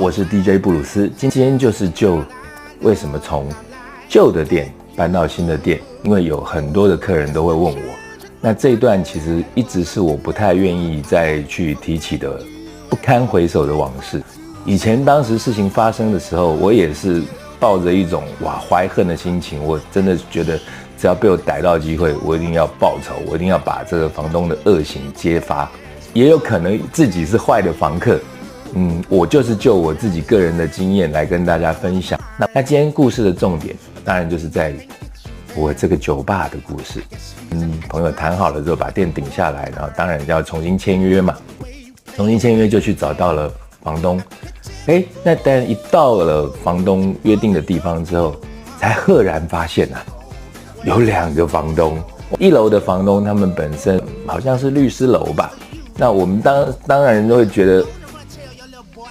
我是 DJ 布鲁斯。今天就是为什么从旧的店搬到新的店，因为有很多的客人都会问我。那这一段其实一直是我不太愿意再去提起的不堪回首的往事。以前当时事情发生的时候，我也是抱着一种怀恨的心情，我真的觉得只要被我逮到机会，我一定要报仇，我一定要把这个房东的恶行揭发。也有可能自己是坏的房客。我就是就我自己个人的经验来跟大家分享。那今天故事的重点，当然就是在我这个酒吧的故事。朋友谈好了之后，把店顶下来，然后当然要重新签约嘛。重新签约就去找到了房东。那但一到了房东约定的地方之后，才赫然发现有2个房东。1楼的房东他们本身好像是律师楼吧。那我们当然都会觉得